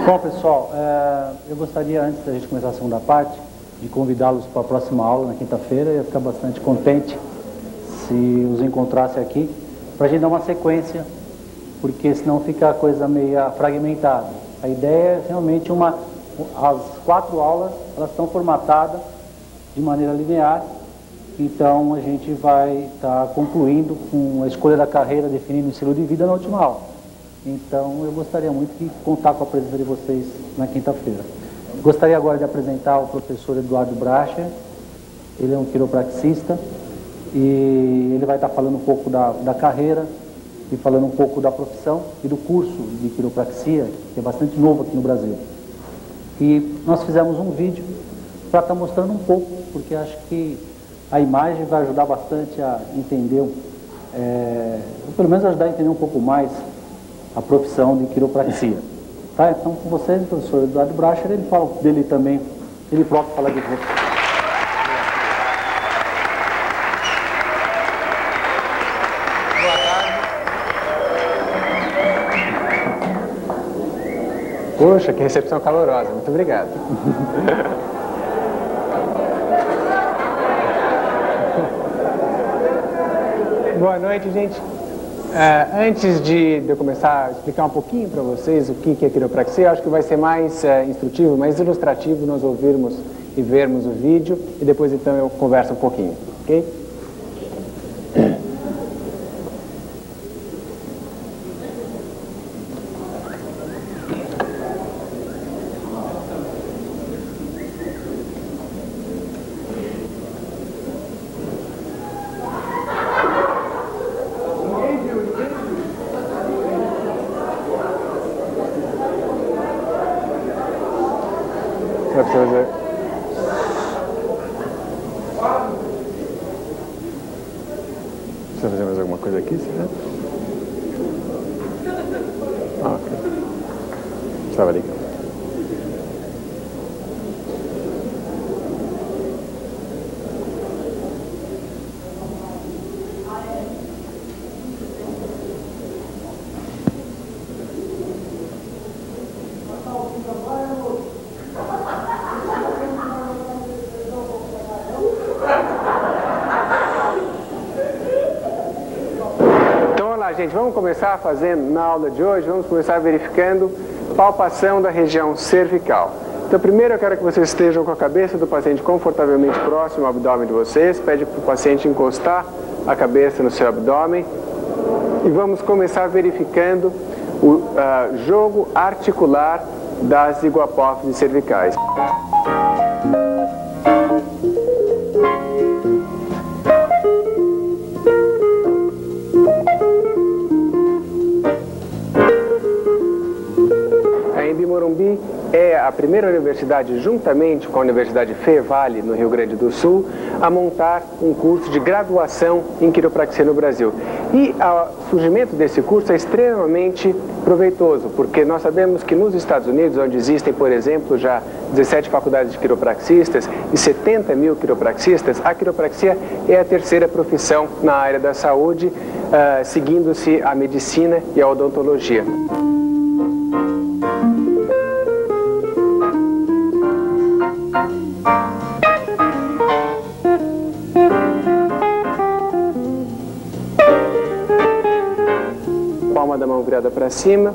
Bom, pessoal, eu gostaria, antes da gente começar a segunda parte, de convidá-los para a próxima aula, na quinta-feira. Eu ia ficar bastante contente se os encontrasse aqui, para a gente dar uma sequência, porque senão fica a coisa meio fragmentada. A ideia é realmente as 4 aulas, elas estão formatadas de maneira linear, então a gente vai estar concluindo com a escolha da carreira, definindo o estilo de vida na última aula. Então, eu gostaria muito de contar com a presença de vocês na quinta-feira. Gostaria agora de apresentar o professor Eduardo Bracher. Ele é um quiropraxista e ele vai estar falando um pouco da carreira e falando um pouco da profissão e do curso de quiropraxia, que é bastante novo aqui no Brasil. E nós fizemos um vídeo para estar mostrando um pouco, porque acho que a imagem vai ajudar bastante a entender, ou pelo menos ajudar a entender um pouco mais a profissão de quiropraxia. Tá? Então, com vocês, o professor Eduardo Bracher, ele fala dele também, ele próprio fala de você. Boa tarde. Poxa, que recepção calorosa, muito obrigado. Boa noite, gente. Antes de eu começar a explicar um pouquinho para vocês o que é quiropraxia, acho que vai ser mais instrutivo, mais ilustrativo nós ouvirmos e vermos o vídeo e depois então eu converso um pouquinho, ok? Precisa fazer mais alguma coisa aqui, certo? Ok. Estava ligado. Gente, vamos começar fazendo, na aula de hoje, vamos começar verificando palpação da região cervical. Então, primeiro eu quero que vocês estejam com a cabeça do paciente confortavelmente próximo ao abdômen de vocês. Pede para o paciente encostar a cabeça no seu abdômen. E vamos começar verificando o jogo articular das iguapófises cervicais. Morumbi é a primeira universidade, juntamente com a Universidade Fevale, no Rio Grande do Sul, a montar um curso de graduação em quiropraxia no Brasil. E o surgimento desse curso é extremamente proveitoso, porque nós sabemos que nos Estados Unidos, onde existem, por exemplo, já 17 faculdades de quiropraxistas e 70 mil quiropraxistas, a quiropraxia é a terceira profissão na área da saúde, seguindo-se a medicina e a odontologia. Palma da mão virada para cima,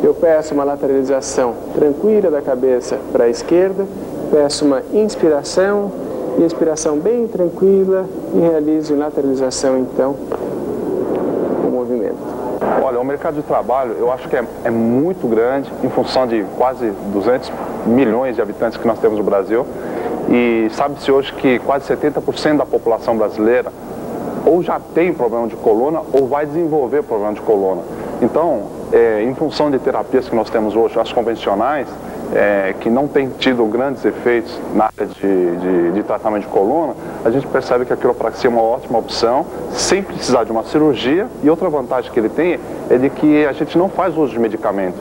eu peço uma lateralização tranquila da cabeça para a esquerda, peço uma inspiração e expiração bem tranquila e realizo lateralização então com o movimento. Olha, o mercado de trabalho eu acho que é muito grande em função de quase 200 milhões de habitantes que nós temos no Brasil e sabe-se hoje que quase 70% da população brasileira ou já tem problema de coluna ou vai desenvolver problema de coluna. Então, em função de terapias que nós temos hoje, as convencionais, que não têm tido grandes efeitos na área de tratamento de coluna, a gente percebe que a quiropraxia é uma ótima opção, sem precisar de uma cirurgia, e outra vantagem que ele tem é de que a gente não faz uso de medicamento.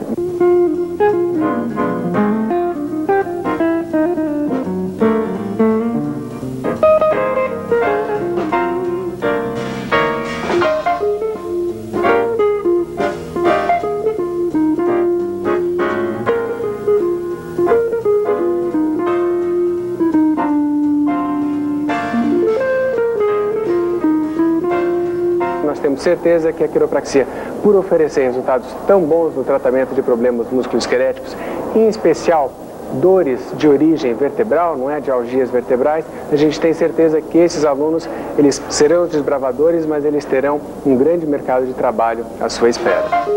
nós temos certeza que a quiropraxia, por oferecer resultados tão bons no tratamento de problemas musculoesqueléticos, em especial dores de origem vertebral, não é, de algias vertebrais, a gente tem certeza que esses alunos, eles serão os desbravadores, mas eles terão um grande mercado de trabalho à sua espera.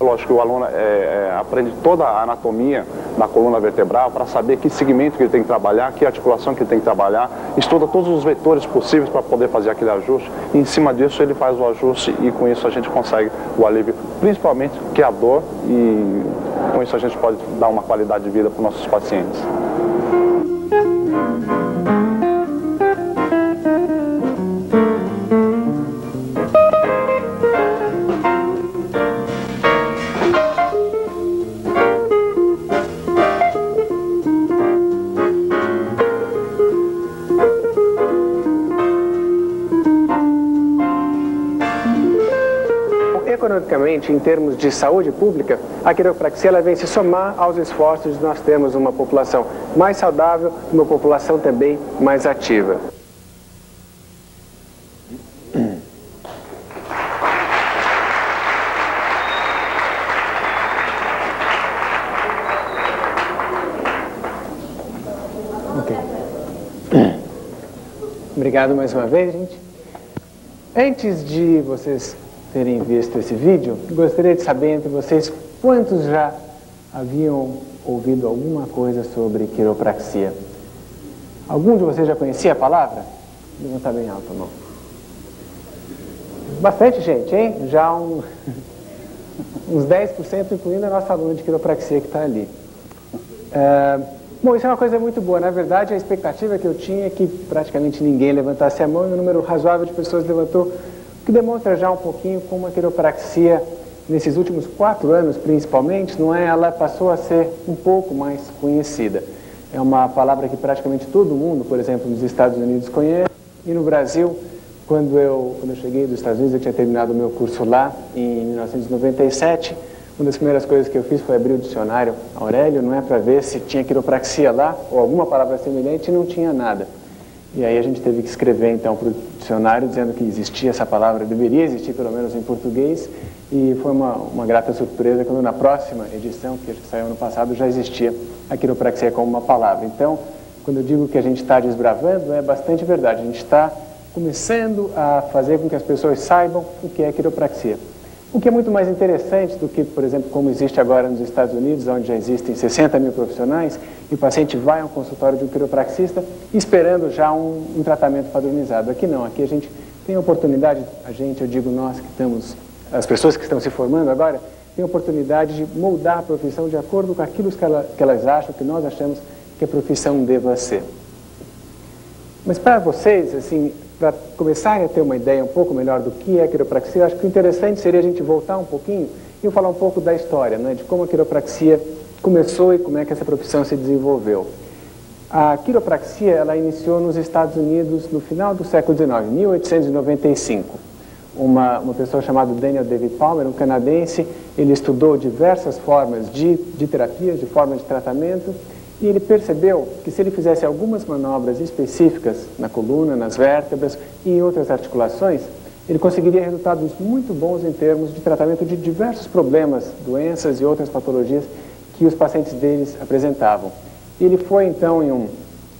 Lógico que o aluno aprende toda a anatomia da coluna vertebral para saber que segmento que ele tem que trabalhar, que articulação que ele tem que trabalhar, estuda todos os vetores possíveis para poder fazer aquele ajuste e em cima disso ele faz o ajuste e com isso a gente consegue o alívio, principalmente que é a dor, e com isso a gente pode dar uma qualidade de vida para os nossos pacientes. Economicamente, em termos de saúde pública, a quiropraxia ela vem se somar aos esforços de nós termos uma população mais saudável e uma população também mais ativa. Obrigado mais uma vez, gente. Antes de vocês terem visto esse vídeo, gostaria de saber entre vocês quantos já haviam ouvido alguma coisa sobre quiropraxia. Algum de vocês já conhecia a palavra? Levanta bem alto a mão. Bastante gente, hein? Já uns 10%, incluindo a nossa aluna de quiropraxia que está ali. Bom, isso é uma coisa muito boa. Na verdade, a expectativa que eu tinha é que praticamente ninguém levantasse a mão e um número razoável de pessoas levantou, que demonstra já um pouquinho como a quiropraxia, nesses últimos 4 anos principalmente, não é? Ela passou a ser um pouco mais conhecida. É uma palavra que praticamente todo mundo, por exemplo, nos Estados Unidos conhece, e no Brasil, quando eu cheguei dos Estados Unidos, eu tinha terminado o meu curso lá em 1997, uma das primeiras coisas que eu fiz foi abrir o dicionário Aurélio, não é, para ver se tinha quiropraxia lá, ou alguma palavra semelhante, e não tinha nada. E aí a gente teve que escrever então para o dicionário dizendo que existia essa palavra, deveria existir pelo menos em português, e foi uma grata surpresa quando na próxima edição, que acho que saiu ano passado, já existia a quiropraxia como uma palavra. Então, quando eu digo que a gente está desbravando, é bastante verdade, a gente está começando a fazer com que as pessoas saibam o que é quiropraxia. O que é muito mais interessante do que, por exemplo, como existe agora nos Estados Unidos, onde já existem 60 mil profissionais, e o paciente vai a um consultório de um quiropraxista esperando já um tratamento padronizado. Aqui não, aqui a gente tem a oportunidade, eu digo nós que estamos, as pessoas que estão se formando agora, tem a oportunidade de moldar a profissão de acordo com aquilo que elas acham, que nós achamos que a profissão deva ser. Mas para vocês, assim, para começarem a ter uma ideia um pouco melhor do que é a quiropraxia, acho que o interessante seria a gente voltar um pouquinho e falar um pouco da história, né, de como a quiropraxia começou e como é que essa profissão se desenvolveu. A quiropraxia, ela iniciou nos Estados Unidos no final do século XIX, 1895. Uma pessoa chamada Daniel David Palmer, um canadense, ele estudou diversas formas de terapias, de formas de tratamento, e ele percebeu que se ele fizesse algumas manobras específicas na coluna, nas vértebras e em outras articulações, ele conseguiria resultados muito bons em termos de tratamento de diversos problemas, doenças e outras patologias que os pacientes deles apresentavam. E ele foi então em um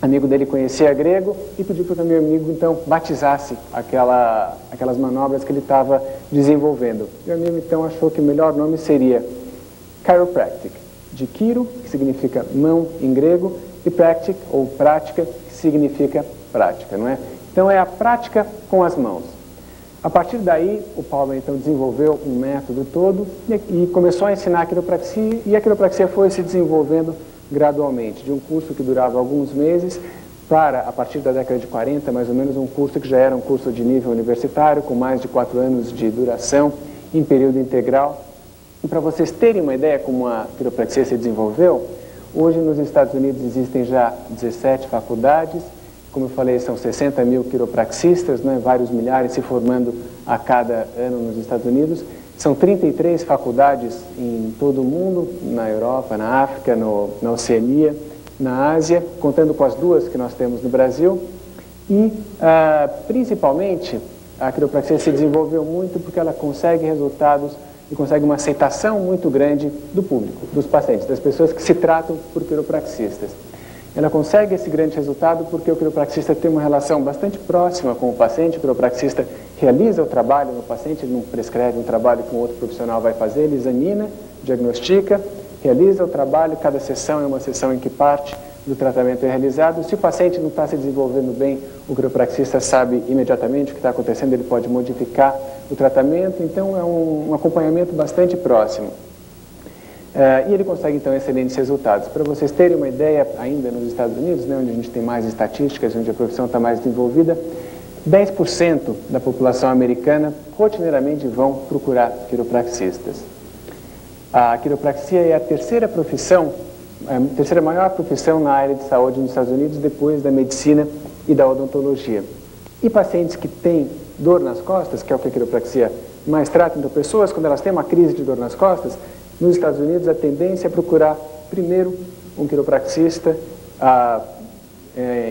amigo dele conhecia grego e pediu para o meu amigo então batizasse aquelas manobras que ele estava desenvolvendo. Meu amigo então achou que o melhor nome seria chiropractic, de chiro, que significa mão em grego, e practic, ou prática, que significa prática, não é? Então é a prática com as mãos. A partir daí, o Palmer então desenvolveu um método todo e começou a ensinar a quiropraxia, e a quiropraxia foi se desenvolvendo gradualmente, de um curso que durava alguns meses para, a partir da década de 40, mais ou menos, um curso que já era um curso de nível universitário, com mais de 4 anos de duração, em período integral. E para vocês terem uma ideia como a quiropraxia se desenvolveu, hoje nos Estados Unidos existem já 17 faculdades, como eu falei, são 60 mil quiropraxistas, né, vários milhares se formando a cada ano nos Estados Unidos. São 33 faculdades em todo o mundo, na Europa, na África, na Oceania, na Ásia, contando com as duas que nós temos no Brasil. E, principalmente, a quiropraxia se desenvolveu muito porque ela consegue resultados e consegue uma aceitação muito grande do público, dos pacientes, das pessoas que se tratam por quiropraxistas. Ela consegue esse grande resultado porque o quiropraxista tem uma relação bastante próxima com o paciente. O quiropraxista realiza o trabalho no paciente, ele não prescreve um trabalho que um outro profissional vai fazer, ele examina, diagnostica, realiza o trabalho, cada sessão é uma sessão em que parte do tratamento é realizado. Se o paciente não está se desenvolvendo bem, o quiropraxista sabe imediatamente o que está acontecendo, ele pode modificar o tratamento, então é um acompanhamento bastante próximo. E ele consegue, então, excelentes resultados. Para vocês terem uma ideia, ainda nos Estados Unidos, né, onde a gente tem mais estatísticas, onde a profissão está mais desenvolvida, 10% da população americana rotineiramente vão procurar quiropraxistas. A quiropraxia é a terceira maior profissão na área de saúde nos Estados Unidos, depois da medicina e da odontologia. E pacientes que têm dor nas costas, que é o que a quiropraxia mais trata, então pessoas, quando elas têm uma crise de dor nas costas, nos Estados Unidos a tendência é procurar primeiro um quiropraxista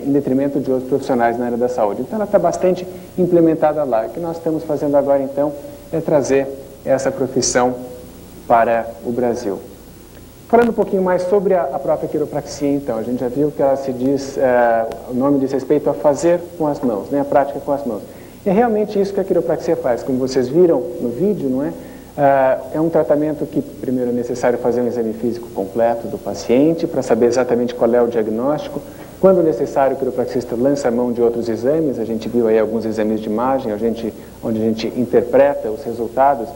em detrimento de outros profissionais na área da saúde. Então ela está bastante implementada lá. O que nós estamos fazendo agora então é trazer essa profissão para o Brasil. Falando um pouquinho mais sobre a própria quiropraxia, então, a gente já viu que ela se diz, o nome diz respeito a fazer com as mãos, né, a prática com as mãos. E é realmente isso que a quiropraxia faz, como vocês viram no vídeo, não é? É um tratamento que primeiro é necessário fazer um exame físico completo do paciente para saber exatamente qual é o diagnóstico. Quando necessário, o quiropraxista lança a mão de outros exames, a gente viu aí alguns exames de imagem, onde a gente interpreta os resultados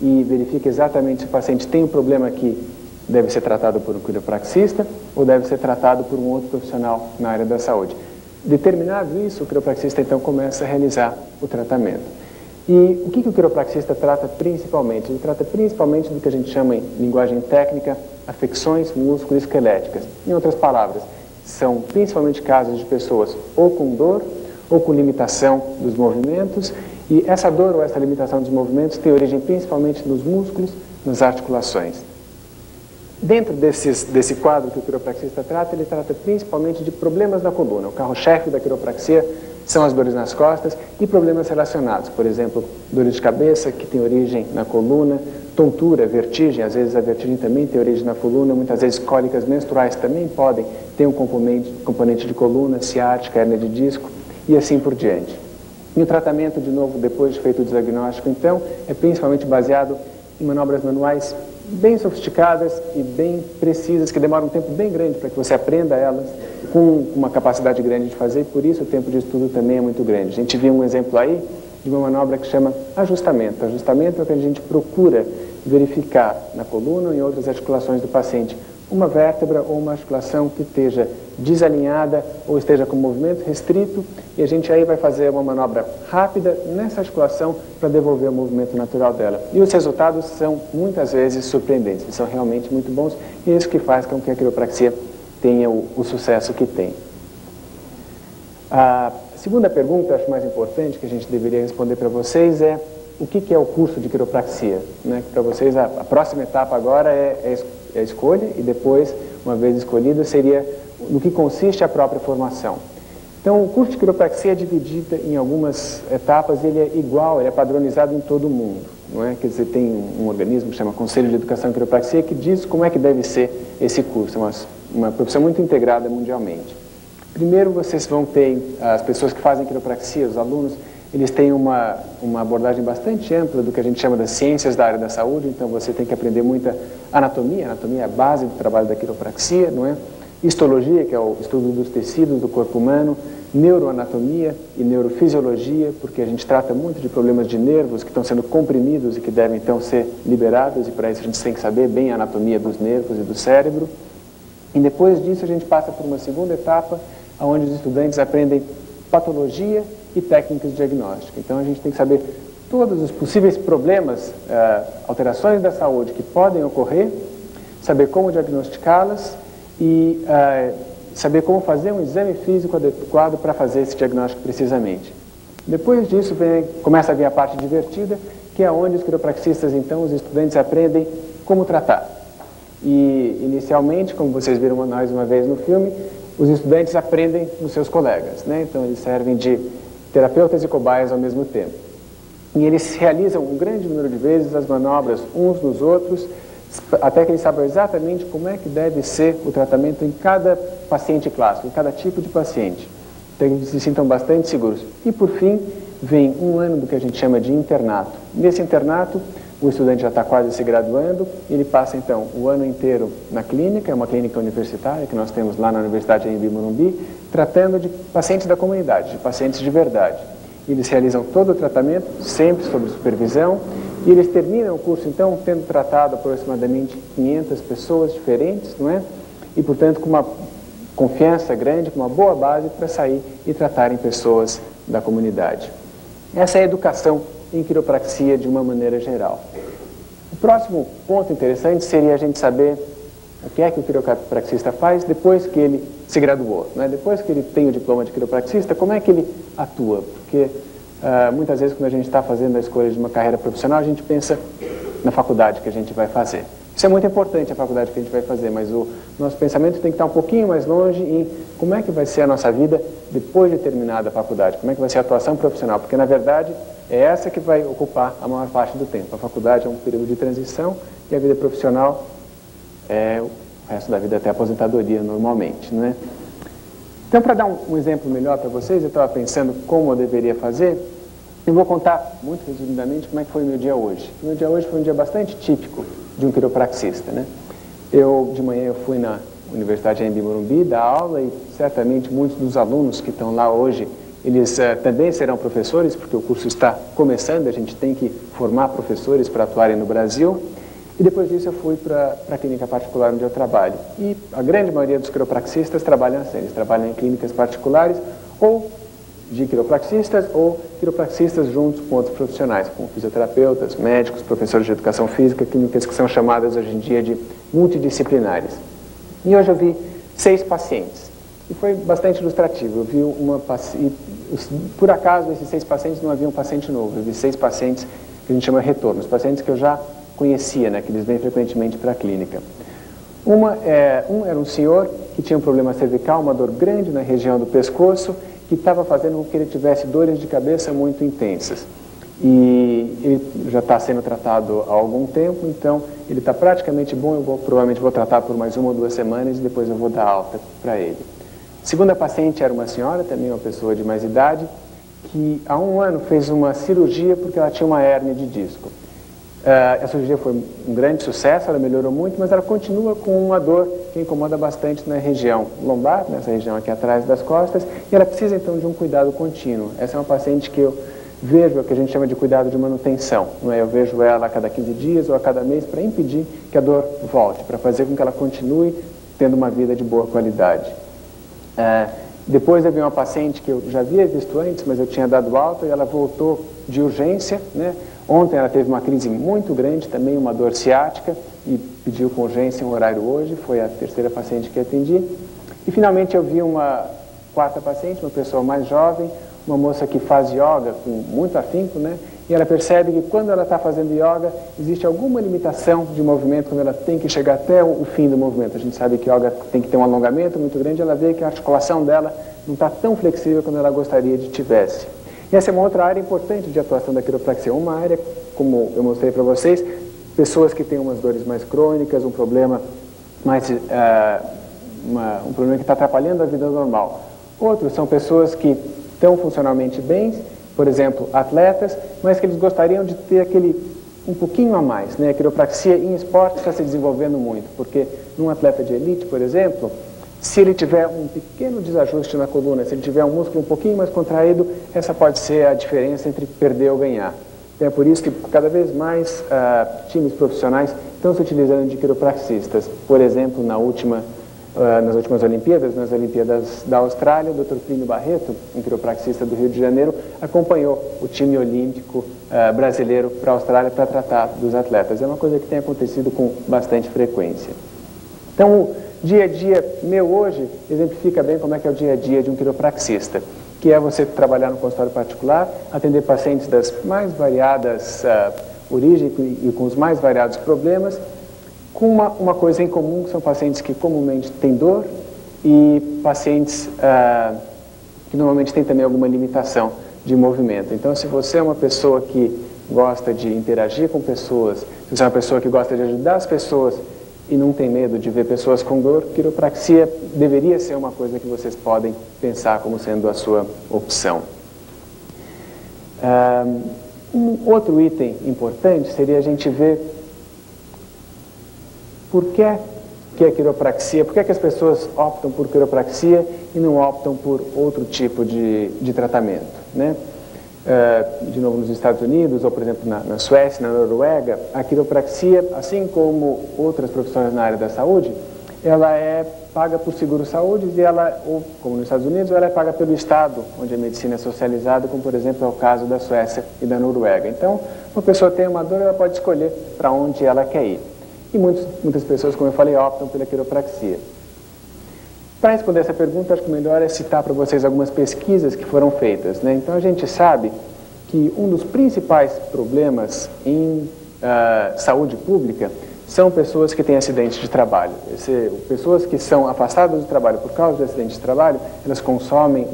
e verifica exatamente se o paciente tem um problema que deve ser tratado por um quiropraxista ou deve ser tratado por um outro profissional na área da saúde. Determinado isso, o quiropraxista então começa a realizar o tratamento. E o que o quiropraxista trata principalmente? Ele trata principalmente do que a gente chama em linguagem técnica, afecções músculo-esqueléticas. Em outras palavras, são principalmente casos de pessoas ou com dor ou com limitação dos movimentos, e essa dor ou essa limitação dos movimentos tem origem principalmente nos músculos, nas articulações. Dentro desse quadro que o quiropraxista trata, ele trata principalmente de problemas na coluna. O carro-chefe da quiropraxia são as dores nas costas e problemas relacionados, por exemplo, dores de cabeça que tem origem na coluna, tontura, vertigem, às vezes a vertigem também tem origem na coluna, muitas vezes cólicas menstruais também podem ter um componente de coluna, ciática, hérnia de disco e assim por diante. E o tratamento, de novo, depois de feito o diagnóstico, então, é principalmente baseado em manobras manuais bem sofisticadas e bem precisas, que demoram um tempo bem grande para que você aprenda elas, com uma capacidade grande de fazer, e por isso o tempo de estudo também é muito grande. A gente viu um exemplo aí de uma manobra que chama ajustamento. Ajustamento é o que a gente procura verificar na coluna ou em outras articulações do paciente uma vértebra ou uma articulação que esteja desalinhada ou esteja com movimento restrito, e a gente aí vai fazer uma manobra rápida nessa articulação para devolver o movimento natural dela. E os resultados são muitas vezes surpreendentes, são realmente muito bons, e é isso que faz com que a quiropraxia tenha o sucesso que tem. A segunda pergunta, acho mais importante, que a gente deveria responder para vocês é: o que é o curso de quiropraxia? Né? Para vocês, a próxima etapa agora é a escolha, e depois, uma vez escolhida, seria no que consiste a própria formação. Então, o curso de quiropraxia é dividido em algumas etapas, ele é igual, ele é padronizado em todo o mundo. Não é? Quer dizer, tem um organismo que chama Conselho de Educação em Quiropraxia que diz como é que deve ser esse curso, uma profissão muito integrada mundialmente. Primeiro, vocês vão ter as pessoas que fazem quiropraxia, os alunos, eles têm uma abordagem bastante ampla do que a gente chama das ciências da área da saúde, então você tem que aprender muita anatomia, anatomia é a base do trabalho da quiropraxia, não é? Histologia, que é o estudo dos tecidos do corpo humano, neuroanatomia e neurofisiologia, porque a gente trata muito de problemas de nervos que estão sendo comprimidos e que devem então ser liberados, e para isso a gente tem que saber bem a anatomia dos nervos e do cérebro. E depois disso a gente passa por uma segunda etapa, onde os estudantes aprendem patologia e técnicas de diagnóstico. Então a gente tem que saber todos os possíveis problemas, alterações da saúde que podem ocorrer, saber como diagnosticá-las e saber como fazer um exame físico adequado para fazer esse diagnóstico precisamente. Depois disso começa a vir a parte divertida, que é onde os quiropraxistas, então, os estudantes aprendem como tratar. E, inicialmente, como vocês viram mais uma vez no filme, os estudantes aprendem dos seus colegas, né? Então, eles servem de terapeutas e cobaias ao mesmo tempo. E eles realizam um grande número de vezes as manobras uns nos outros, até que eles saibam exatamente como é que deve ser o tratamento em cada paciente clássico, em cada tipo de paciente. Então, eles se sintam bastante seguros. E, por fim, vem um ano do que a gente chama de internato. Nesse internato, o estudante já está quase se graduando, ele passa, então, o ano inteiro na clínica, é uma clínica universitária que nós temos lá na Universidade Anhembi Morumbi, tratando de pacientes da comunidade, de pacientes de verdade. Eles realizam todo o tratamento, sempre sob supervisão, e eles terminam o curso, então, tendo tratado aproximadamente 500 pessoas diferentes, não é? E, portanto, com uma confiança grande, com uma boa base para sair e tratarem pessoas da comunidade. Essa é a educação em quiropraxia de uma maneira geral. O próximo ponto interessante seria a gente saber o que é que o quiropraxista faz depois que ele se graduou, né? Depois que ele tem o diploma de quiropraxista, como é que ele atua? Porque muitas vezes quando a gente está fazendo a escolha de uma carreira profissional, a gente pensa na faculdade que a gente vai fazer. Isso é muito importante, a faculdade que a gente vai fazer, mas o nosso pensamento tem que estar um pouquinho mais longe em como é que vai ser a nossa vida depois de terminada a faculdade, como é que vai ser a atuação profissional, porque na verdade é essa que vai ocupar a maior parte do tempo. A faculdade é um período de transição e a vida profissional é o resto da vida até a aposentadoria normalmente, não é? Então, para dar um exemplo melhor para vocês, eu estava pensando como eu deveria fazer. Eu vou contar muito resumidamente como é que foi o meu dia hoje. O meu dia hoje foi um dia bastante típico de um quiropraxista, né? De manhã eu fui na Universidade Anhembi Morumbi dar aula e certamente muitos dos alunos que estão lá hoje, eles também serão professores, porque o curso está começando, a gente tem que formar professores para atuarem no Brasil. E depois disso eu fui para a clínica particular onde eu trabalho. E a grande maioria dos quiropraxistas trabalham assim, eles trabalham em clínicas particulares ou de quiropraxistas ou quiropraxistas juntos com outros profissionais, como fisioterapeutas, médicos, professores de educação física, clínicas que são chamadas hoje em dia de multidisciplinares. E hoje eu vi 6 pacientes. E foi bastante ilustrativo. Eu vi por acaso, esses 6 pacientes não havia um paciente novo. Eu vi 6 pacientes que a gente chama retornos, pacientes que eu já conhecia, né, que eles vêm frequentemente para a clínica. Um era um senhor que tinha um problema cervical, uma dor grande na região do pescoço, que estava fazendo com que ele tivesse dores de cabeça muito intensas. E ele já está sendo tratado há algum tempo, então ele está praticamente bom. Eu provavelmente vou tratar por mais 1 ou 2 semanas e depois eu vou dar alta para ele. A segunda paciente era uma senhora, também uma pessoa de mais idade, que há 1 ano fez uma cirurgia porque ela tinha uma hérnia de disco. A cirurgia foi um grande sucesso, ela melhorou muito, mas ela continua com uma dor que incomoda bastante na região lombar, nessa região aqui atrás das costas, e ela precisa então de um cuidado contínuo. Essa é uma paciente que eu vejo, o que a gente chama de cuidado de manutenção, não é? Eu vejo ela a cada 15 dias ou a cada mês para impedir que a dor volte, para fazer com que ela continue tendo uma vida de boa qualidade. Depois eu vi uma paciente que eu já havia visto antes, mas eu tinha dado alta e ela voltou de urgência, né? Ontem ela teve uma crise muito grande, também uma dor ciática, e pediu com urgência um horário hoje, foi a 3ª paciente que atendi. E finalmente eu vi uma 4ª paciente, uma pessoa mais jovem, uma moça que faz yoga com muito afinco, né? E ela percebe que quando ela está fazendo yoga, existe alguma limitação de movimento quando ela tem que chegar até o fim do movimento. A gente sabe que yoga tem que ter um alongamento muito grande, ela vê que a articulação dela não está tão flexível quanto ela gostaria de tivesse. E essa é uma outra área importante de atuação da quiropraxia, uma área, como eu mostrei para vocês, pessoas que têm umas dores mais crônicas, um problema um problema que está atrapalhando a vida normal. Outros são pessoas que estão funcionalmente bem, por exemplo, atletas, mas que eles gostariam de ter um pouquinho a mais, né? A quiropraxia em esporte está se desenvolvendo muito, porque num atleta de elite, por exemplo, se ele tiver um pequeno desajuste na coluna, se ele tiver um músculo um pouquinho mais contraído, essa pode ser a diferença entre perder ou ganhar. Então, é por isso que cada vez mais times profissionais estão se utilizando de quiropraxistas. Por exemplo, nas últimas Olimpíadas, nas Olimpíadas da Austrália, o Dr. Plínio Barreto, um quiropraxista do Rio de Janeiro, acompanhou o time olímpico brasileiro para a Austrália para tratar dos atletas. É uma coisa que tem acontecido com bastante frequência. Então, dia a dia meu hoje exemplifica bem como é que é o dia a dia de um quiropraxista, que é você trabalhar no consultório particular, atender pacientes das mais variadas origens e com os mais variados problemas, com uma coisa em comum, que são pacientes que comumente têm dor e pacientes que normalmente têm também alguma limitação de movimento. Então, se você é uma pessoa que gosta de interagir com pessoas, se você é uma pessoa que gosta de ajudar as pessoas e não tem medo de ver pessoas com dor, quiropraxia deveria ser uma coisa que vocês podem pensar como sendo a sua opção. Um outro item importante seria a gente ver por que a quiropraxia, por que as pessoas optam por quiropraxia e não optam por outro tipo de tratamento, né? De novo, nos Estados Unidos, ou por exemplo na Suécia, na Noruega, a quiropraxia, assim como outras profissões na área da saúde, ela é paga por seguro-saúde e ela, ou como nos Estados Unidos, ela é paga pelo Estado, onde a medicina é socializada, como por exemplo é o caso da Suécia e da Noruega. Então, uma pessoa tem uma dor, ela pode escolher para onde ela quer ir. E muitas pessoas, como eu falei, optam pela quiropraxia. Para responder essa pergunta, acho que o melhor é citar para vocês algumas pesquisas que foram feitas, né? Então, a gente sabe que um dos principais problemas em saúde pública são pessoas que têm acidentes de trabalho. Pessoas que são afastadas do trabalho por causa de acidentes de trabalho, elas consomem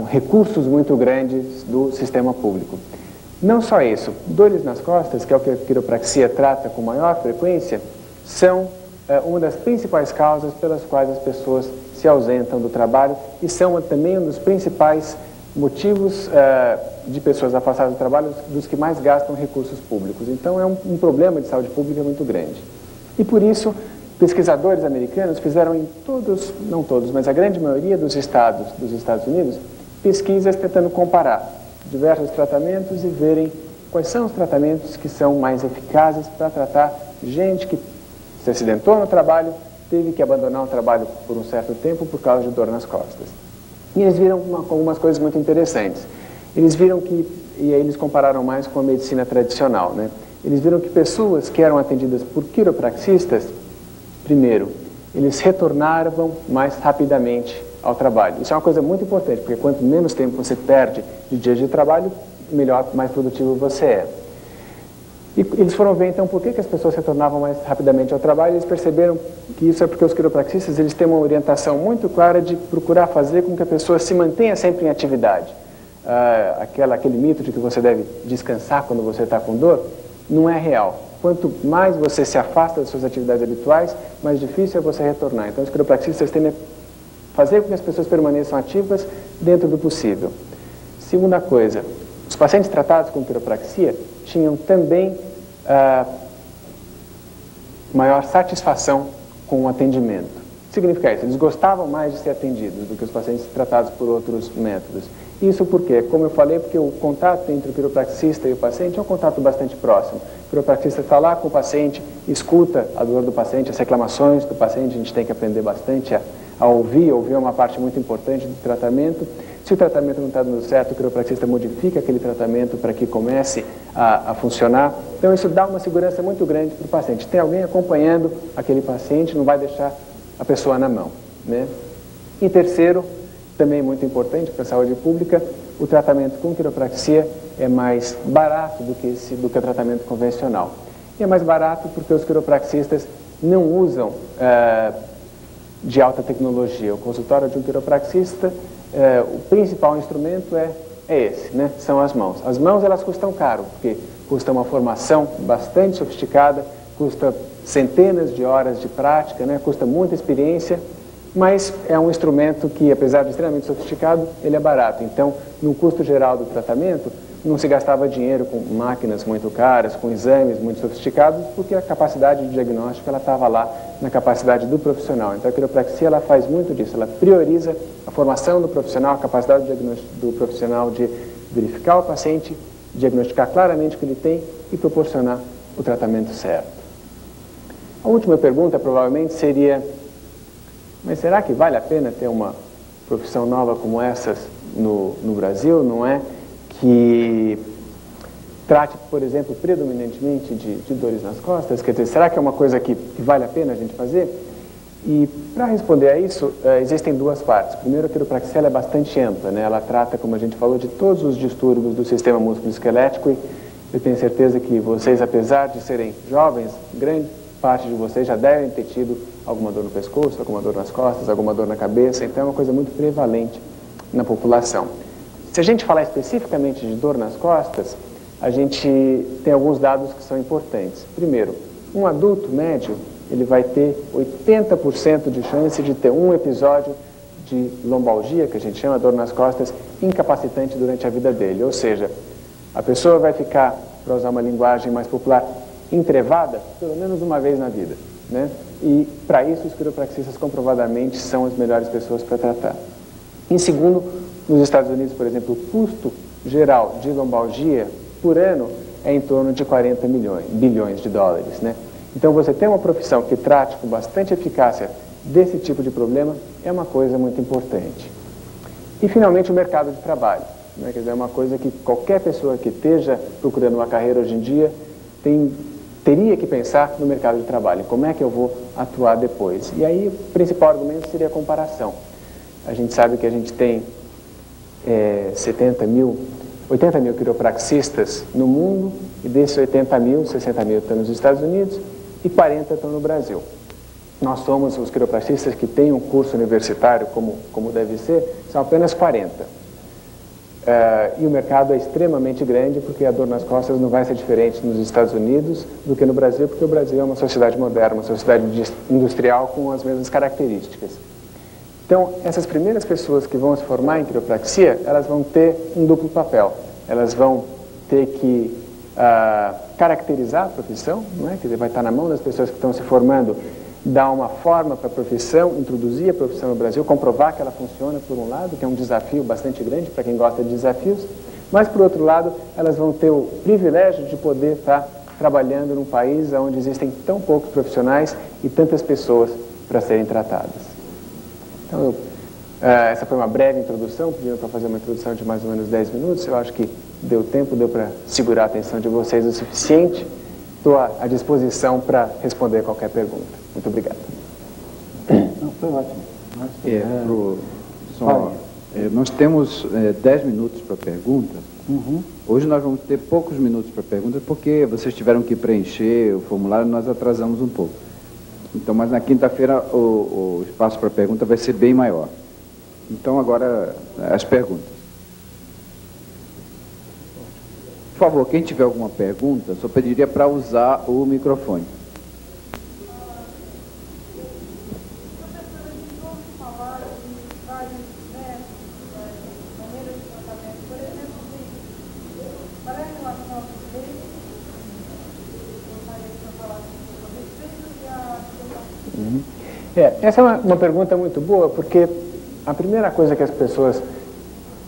recursos muito grandes do sistema público. Não só isso, dores nas costas, que é o que a quiropraxia trata com maior frequência, são uma das principais causas pelas quais as pessoas se ausentam do trabalho e são também um dos principais motivos de pessoas afastadas do trabalho dos que mais gastam recursos públicos. Então é um problema de saúde pública muito grande. E por isso, pesquisadores americanos fizeram em todos, não todos, mas a grande maioria dos estados dos Estados Unidos, pesquisas tentando comparar diversos tratamentos e verem quais são os tratamentos que são mais eficazes para tratar gente que se acidentou no trabalho, teve que abandonar o trabalho por um certo tempo por causa de dor nas costas. E eles viram algumas coisas muito interessantes. Eles viram que, e aí eles compararam mais com a medicina tradicional, né? Eles viram que pessoas que eram atendidas por quiropraxistas, primeiro, eles retornavam mais rapidamente ao trabalho. Isso é uma coisa muito importante, porque quanto menos tempo você perde de dias de trabalho, melhor, mais produtivo você é. E eles foram ver, então, por que as pessoas retornavam mais rapidamente ao trabalho, e eles perceberam que isso é porque os quiropraxistas, eles têm uma orientação muito clara de procurar fazer com que a pessoa se mantenha sempre em atividade. Aquele mito de que você deve descansar quando você está com dor, não é real. Quanto mais você se afasta das suas atividades habituais, mais difícil é você retornar. Então, os quiropraxistas tendem a fazer com que as pessoas permaneçam ativas dentro do possível. Segunda coisa, os pacientes tratados com quiropraxia tinham também maior satisfação com o atendimento. Significa isso, eles gostavam mais de ser atendidos do que os pacientes tratados por outros métodos. Isso porque, como eu falei, porque o contato entre o quiropraxista e o paciente é um contato bastante próximo. O quiropraxista está lá com o paciente, escuta a dor do paciente, as reclamações do paciente, a gente tem que aprender bastante a ouvir é uma parte muito importante do tratamento. Se o tratamento não está dando certo, o quiropraxista modifica aquele tratamento para que comece a funcionar. Então, isso dá uma segurança muito grande para o paciente. Tem alguém acompanhando aquele paciente, não vai deixar a pessoa na mão, né? E terceiro, também muito importante para a saúde pública, o tratamento com quiropraxia é mais barato do que o tratamento convencional. E é mais barato porque os quiropraxistas não usam de alta tecnologia. O consultório de um quiropraxista, o principal instrumento é esse, né? São as mãos. As mãos, elas custam caro, porque custa uma formação bastante sofisticada, custa centenas de horas de prática, né? Custa muita experiência, mas é um instrumento que, apesar de extremamente sofisticado, ele é barato. Então, no custo geral do tratamento, não se gastava dinheiro com máquinas muito caras, com exames muito sofisticados, porque a capacidade de diagnóstico ela estava lá na capacidade do profissional. Então, a quiropraxia ela faz muito disso, ela prioriza a formação do profissional, a capacidade do profissional de verificar o paciente, diagnosticar claramente o que ele tem e proporcionar o tratamento certo. A última pergunta, provavelmente, seria: mas será que vale a pena ter uma profissão nova como essas no Brasil, não é? Que trate, por exemplo, predominantemente de dores nas costas? Quer dizer, será que é uma coisa que vale a pena a gente fazer? E para responder a isso, existem duas partes. Primeiro, a quiropraxia ela é bastante ampla, né? Ela trata, como a gente falou, de todos os distúrbios do sistema músculo-esquelético, e eu tenho certeza que vocês, apesar de serem jovens, grande parte de vocês já devem ter tido alguma dor no pescoço, alguma dor nas costas, alguma dor na cabeça, então é uma coisa muito prevalente na população. Se a gente falar especificamente de dor nas costas, a gente tem alguns dados que são importantes. Primeiro, um adulto médio, ele vai ter 80% de chance de ter um episódio de lombalgia, que a gente chama dor nas costas, incapacitante durante a vida dele. Ou seja, a pessoa vai ficar, para usar uma linguagem mais popular, entrevada pelo menos uma vez na vida, né? E para isso os quiropraxistas comprovadamente são as melhores pessoas para tratar. Em segundo, nos Estados Unidos, por exemplo, o custo geral de lombalgia por ano é em torno de 40 bilhões de dólares, né? Então, você ter uma profissão que trate com bastante eficácia desse tipo de problema é uma coisa muito importante. E, finalmente, o mercado de trabalho, né? Quer dizer, é uma coisa que qualquer pessoa que esteja procurando uma carreira hoje em dia teria que pensar no mercado de trabalho. Como é que eu vou atuar depois? E aí, o principal argumento seria a comparação. A gente sabe que a gente tem 80 mil quiropraxistas no mundo, e desses 80 mil, 60 mil estão nos Estados Unidos e 40 estão no Brasil. Nós somos os quiropraxistas que têm um curso universitário, como deve ser, são apenas 40. E o mercado é extremamente grande, porque a dor nas costas não vai ser diferente nos Estados Unidos do que no Brasil, porque o Brasil é uma sociedade moderna, uma sociedade industrial com as mesmas características. Então, essas primeiras pessoas que vão se formar em quiropraxia, elas vão ter um duplo papel. Elas vão ter que caracterizar a profissão, não é? Quer dizer, vai estar na mão das pessoas que estão se formando, dar uma forma para a profissão, introduzir a profissão no Brasil, comprovar que ela funciona, por um lado, que é um desafio bastante grande para quem gosta de desafios, mas, por outro lado, elas vão ter o privilégio de poder estar trabalhando num país onde existem tão poucos profissionais e tantas pessoas para serem tratadas. Então, essa foi uma breve introdução, pedindo para fazer uma introdução de mais ou menos 10 minutos, eu acho que deu tempo, deu para segurar a atenção de vocês o suficiente. Estou à disposição para responder qualquer pergunta. Muito obrigado. Não, foi ótimo. Nós temos 10 minutos para perguntas. Uhum. Hoje nós vamos ter poucos minutos para perguntas, porque vocês tiveram que preencher o formulário e nós atrasamos um pouco. Então, mas na quinta-feira o espaço para pergunta vai ser bem maior. Então, agora, as perguntas. Por favor, quem tiver alguma pergunta, só pediria para usar o microfone. Essa é uma pergunta muito boa, porque a primeira coisa que as pessoas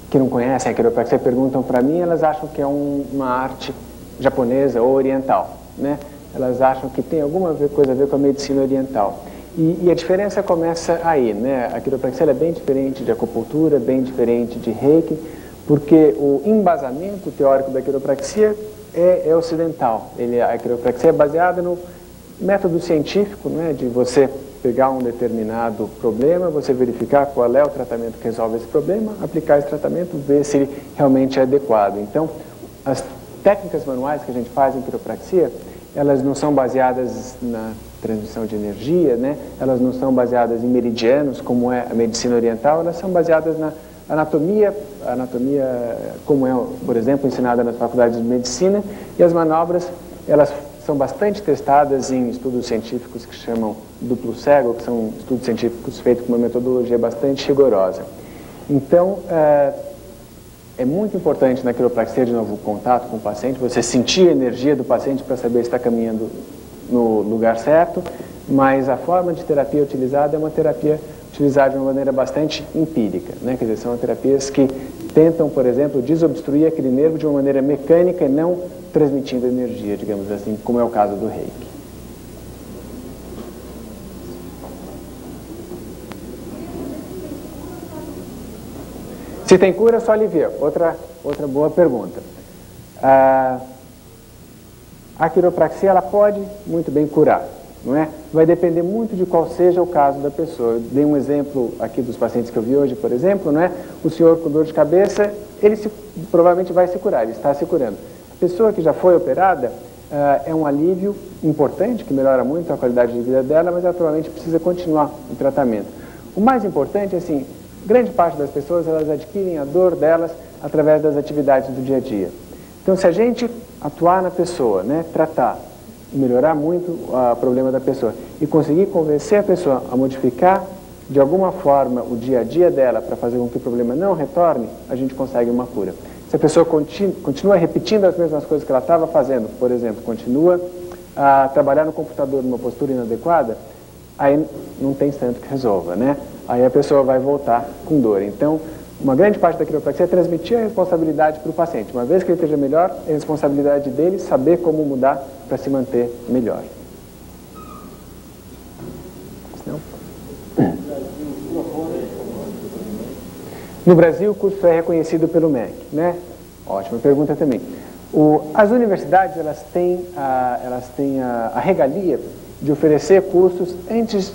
que não conhecem a quiropraxia perguntam para mim, elas acham que é uma arte japonesa ou oriental, né? Elas acham que tem alguma coisa a ver com a medicina oriental. E a diferença começa aí, né? A quiropraxia é bem diferente de acupuntura, bem diferente de reiki, porque o embasamento teórico da quiropraxia é ocidental. A quiropraxia é baseada no método científico, né? De você pegar um determinado problema, você verificar qual é o tratamento que resolve esse problema, aplicar esse tratamento, ver se ele realmente é adequado. Então, as técnicas manuais que a gente faz em quiropraxia, elas não são baseadas na transmissão de energia, né? Elas não são baseadas em meridianos, como é a medicina oriental, elas são baseadas na anatomia como é, por exemplo, ensinada nas faculdades de medicina, e as manobras, elas são bastante testadas em estudos científicos que chamam duplo cego, que são estudos científicos feitos com uma metodologia bastante rigorosa. Então, é muito importante na quiropraxia, de novo, o contato com o paciente, você sentir a energia do paciente para saber se está caminhando no lugar certo, mas a forma de terapia utilizada é uma terapia utilizada de uma maneira bastante empírica, né? Quer dizer, são terapias que tentam, por exemplo, desobstruir aquele nervo de uma maneira mecânica e não transmitindo energia, digamos assim, como é o caso do reiki. Se tem cura, só alivia. Outra boa pergunta. a quiropraxia ela pode muito bem curar, não é? Vai depender muito de qual seja o caso da pessoa. Eu dei um exemplo aqui dos pacientes que eu vi hoje, por exemplo, não é? O senhor com dor de cabeça, ele provavelmente vai se curar, ele está se curando. A pessoa que já foi operada, é um alívio importante, que melhora muito a qualidade de vida dela, mas ela provavelmente precisa continuar o tratamento. O mais importante é assim, grande parte das pessoas elas adquirem a dor delas através das atividades do dia a dia. Então, se a gente atuar na pessoa, né, tratar, melhorar muito o problema da pessoa e conseguir convencer a pessoa a modificar de alguma forma o dia a dia dela para fazer com que o problema não retorne, a gente consegue uma cura. Se a pessoa continua repetindo as mesmas coisas que ela estava fazendo, por exemplo, continua a trabalhar no computador numa postura inadequada, aí não tem santo que resolva, né? Aí a pessoa vai voltar com dor. Então, uma grande parte da quiropraxia é transmitir a responsabilidade para o paciente. Uma vez que ele esteja melhor, é a responsabilidade dele saber como mudar para se manter melhor. No Brasil, o curso é reconhecido pelo MEC, né? Ótima pergunta também. As universidades, elas têm a regalia de oferecer cursos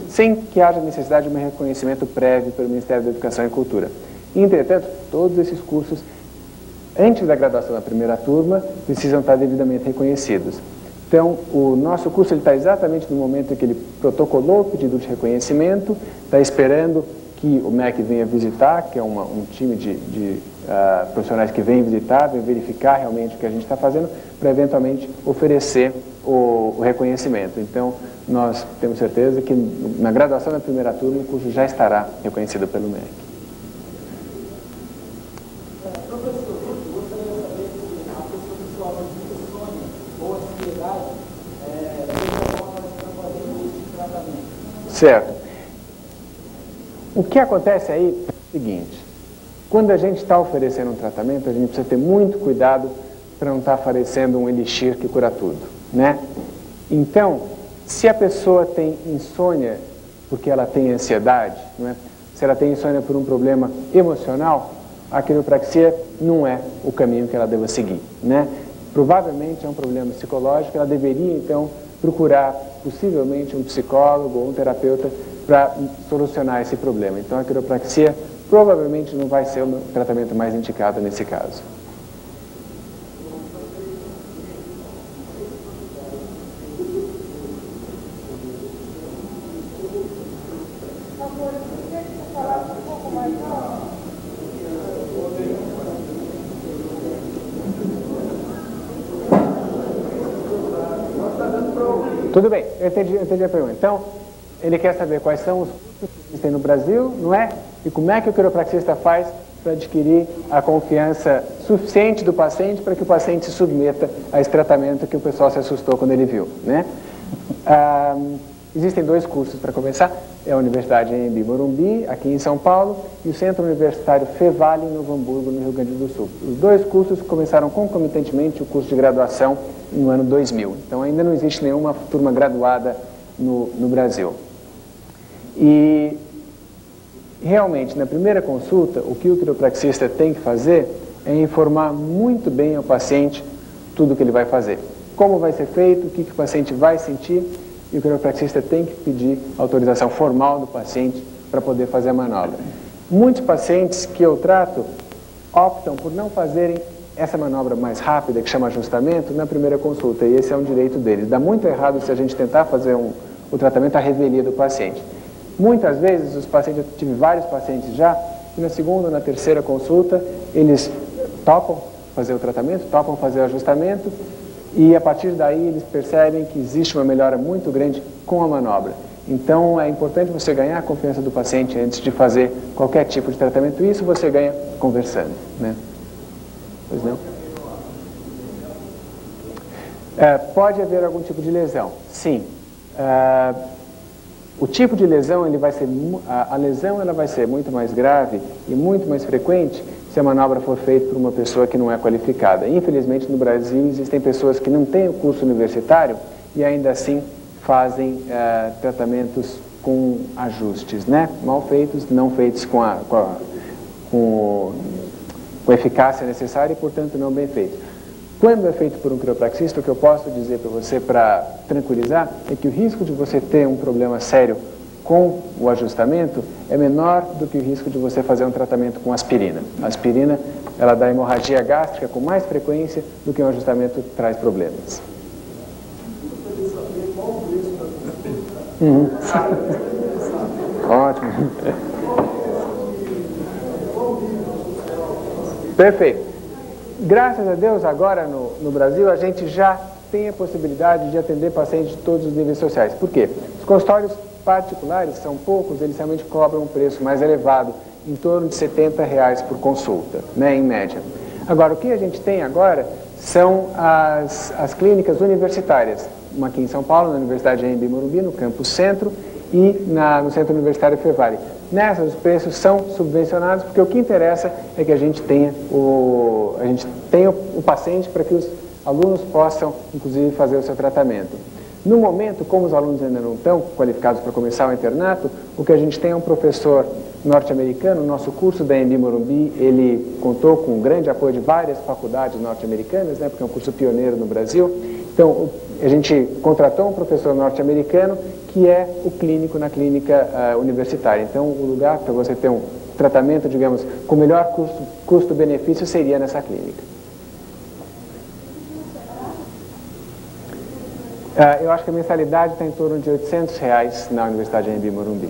sem que haja necessidade de um reconhecimento prévio pelo Ministério da Educação e Cultura. Entretanto, todos esses cursos, antes da graduação da primeira turma, precisam estar devidamente reconhecidos. Então, o nosso curso está exatamente no momento em que ele protocolou o pedido de reconhecimento, está esperando que o MEC venha visitar, que é um time de profissionais que vem visitar, vem verificar realmente o que a gente está fazendo, para eventualmente oferecer o reconhecimento. Então, nós temos certeza que na graduação da primeira turma o curso já estará reconhecido pelo MEC. Professor, eu gostaria de saber se a pessoa que sofre de insônia ou ansiedade tem alguma coisa para fazer esse tratamento. Certo. O que acontece aí é o seguinte, quando a gente está oferecendo um tratamento, a gente precisa ter muito cuidado para não estar oferecendo um elixir que cura tudo, né? Então, se a pessoa tem insônia porque ela tem ansiedade, não é? Se ela tem insônia por um problema emocional, a quiropraxia não é o caminho que ela deva seguir, né? Provavelmente é um problema psicológico, ela deveria então procurar possivelmente um psicólogo ou um terapeuta para solucionar esse problema. Então a quiropraxia provavelmente não vai ser o tratamento mais indicado nesse caso. Tudo bem, eu entendi a pergunta. Então, ele quer saber quais são os cursos que existem no Brasil, não é? E como é que o quiropraxista faz para adquirir a confiança suficiente do paciente para que o paciente se submeta a esse tratamento que o pessoal se assustou quando ele viu, né? Existem dois cursos para começar, é a Universidade Anhembi Morumbi, aqui em São Paulo, e o Centro Universitário Fevale, em Novo Hamburgo, no Rio Grande do Sul. Os dois cursos começaram concomitantemente o curso de graduação no ano 2000, então ainda não existe nenhuma turma graduada no Brasil. E realmente, na primeira consulta, o que o quiropraxista tem que fazer é informar muito bem ao paciente tudo o que ele vai fazer. Como vai ser feito, o que o paciente vai sentir, e o quiropraxista tem que pedir autorização formal do paciente para poder fazer a manobra. Muitos pacientes que eu trato optam por não fazerem essa manobra mais rápida, que chama ajustamento, na primeira consulta, e esse é um direito deles. Dá muito errado se a gente tentar fazer o tratamento à revelia do paciente. Muitas vezes, os pacientes, eu tive vários pacientes já, e na segunda ou na terceira consulta, eles topam fazer o tratamento, topam fazer o ajustamento, e a partir daí eles percebem que existe uma melhora muito grande com a manobra. Então é importante você ganhar a confiança do paciente antes de fazer qualquer tipo de tratamento, e isso você ganha conversando, né? Pois não? Pode haver algum tipo de lesão, sim. O tipo de lesão, a lesão ela vai ser muito mais grave e muito mais frequente se a manobra for feita por uma pessoa que não é qualificada. Infelizmente, no Brasil, existem pessoas que não têm o curso universitário e ainda assim fazem tratamentos com ajustes, né? Mal feitos, não feitos com a eficácia necessária e, portanto, não bem feitos. Quando é feito por um quiropraxista, o que eu posso dizer para você, para tranquilizar, é que o risco de você ter um problema sério com o ajustamento é menor do que o risco de você fazer um tratamento com aspirina. A aspirina, ela dá hemorragia gástrica com mais frequência do que um ajustamento traz problemas. Ótimo. Perfeito. Graças a Deus, agora no Brasil, a gente já tem a possibilidade de atender pacientes de todos os níveis sociais. Por quê? Os consultórios particulares são poucos, eles realmente cobram um preço mais elevado, em torno de R$70 por consulta, né, em média. Agora, o que a gente tem agora são as clínicas universitárias, uma aqui em São Paulo, na Universidade Anhembi Morumbi, no campus Centro, e no Centro Universitário Fevale. Nessas, os preços são subvencionados, porque o que interessa é que a gente tenha o paciente para que os alunos possam, inclusive, fazer o seu tratamento. No momento, como os alunos ainda não estão qualificados para começar o internato, o que a gente tem é um professor norte-americano. O nosso curso da Anhembi Morumbi, ele contou com um grande apoio de várias faculdades norte-americanas, né, porque é um curso pioneiro no Brasil. Então, a gente contratou um professor norte-americano que é o clínico na clínica universitária. Então, o lugar para você ter um tratamento, digamos, com melhor custo-benefício seria nessa clínica. Eu acho que a mensalidade está em torno de R$800 na Universidade Anhembi Morumbi.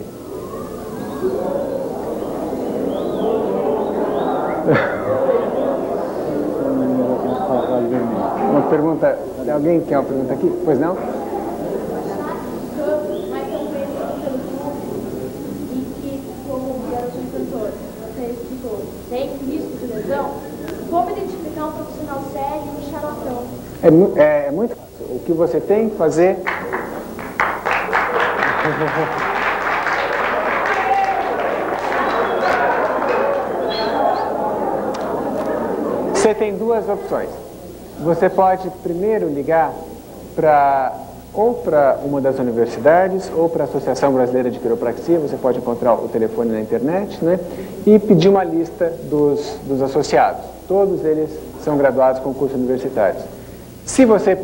Uma pergunta, alguém quer uma pergunta aqui? Pois não? Tem risco de lesão? Como identificar um profissional sério e um charlatão? É muito fácil. O que você tem que fazer... Você tem duas opções. Você pode primeiro ligar ou para uma das universidades ou para a Associação Brasileira de Quiropraxia. Você pode encontrar o telefone na internet, né? E pedir uma lista dos associados. Todos eles são graduados com cursos universitários. Se você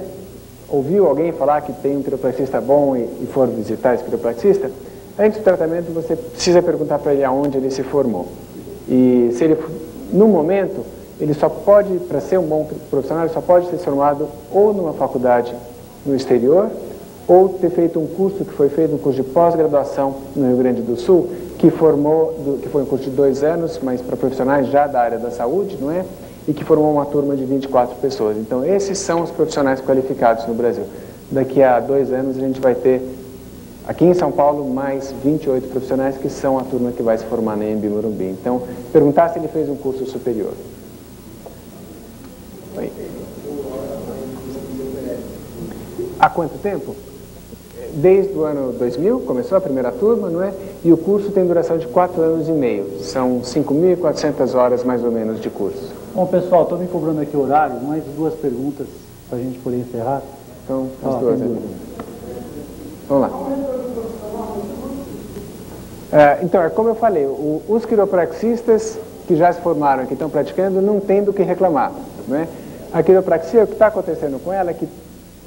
ouviu alguém falar que tem um quiropraxista bom e for visitar esse quiropraxista, antes do tratamento você precisa perguntar para ele aonde ele se formou. E se ele, no momento, ele só pode, para ser um bom profissional, ele só pode ser formado ou numa faculdade no exterior, ou ter feito um curso que foi feito, um curso de pós-graduação no Rio Grande do Sul, que foi um curso de 2 anos, mas para profissionais já da área da saúde, não é? E que formou uma turma de 24 pessoas. Então, esses são os profissionais qualificados no Brasil. Daqui a 2 anos, a gente vai ter, aqui em São Paulo, mais 28 profissionais que são a turma que vai se formar na Anhembi Morumbi. Então, perguntar se ele fez um curso superior. Oi. Há quanto tempo? Desde o ano 2000, começou a primeira turma, não é? E o curso tem duração de 4 anos e meio. São 5.400 horas, mais ou menos, de curso. Bom, pessoal, estou me cobrando aqui o horário, mais 2 perguntas para a gente poder encerrar. Então, as duas. Vamos lá. Então, é como eu falei, os quiropraxistas que já se formaram, que estão praticando, não tem do que reclamar, não é? A quiropraxia, o que está acontecendo com ela é que,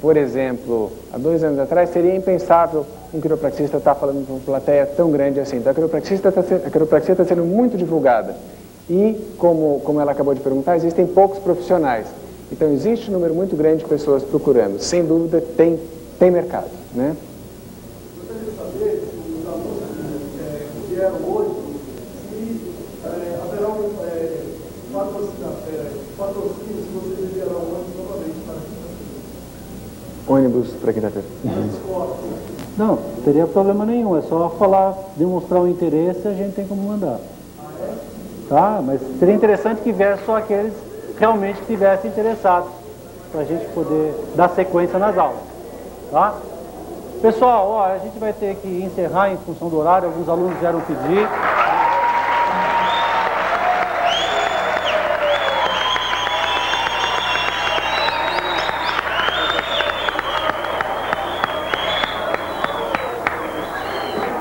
por exemplo, há 2 anos atrás, seria impensável um quiropraxista estar falando para uma plateia tão grande assim. Então, a quiropraxia está sendo muito divulgada. E, como ela acabou de perguntar, existem poucos profissionais. Então, existe um número muito grande de pessoas procurando. Sem dúvida, tem mercado, né? Gostaria de saber se os alunos que vieram hoje, se haverá um patrocínio, se vocês enviarão ônibus novamente para Ônibus para quinta-feira. Não, não teria problema nenhum. É só falar, demonstrar o interesse e a gente tem como mandar. Tá? Mas seria interessante que viesse só aqueles realmente que estivessem interessados, para a gente poder dar sequência nas aulas. Tá? Pessoal, ó, a gente vai ter que encerrar em função do horário, alguns alunos vieram pedir.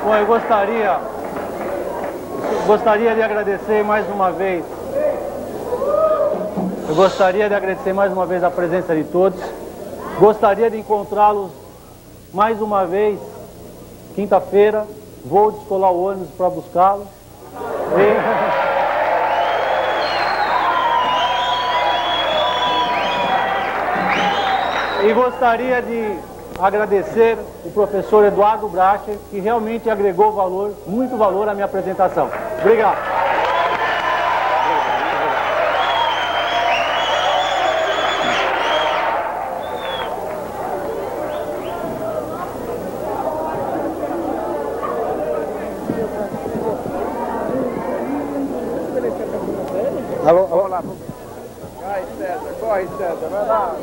Bom, eu gostaria de agradecer mais uma vez Eu gostaria de agradecer mais uma vez a presença de todos. Gostaria de encontrá-los mais uma vez, quinta-feira. Vou descolar o ônibus para buscá-los. E gostaria de agradecer o professor Eduardo Bracher, que realmente agregou valor, muito valor à minha apresentação. Obrigado. Alô, alô, lá. Corre, César, vai lá.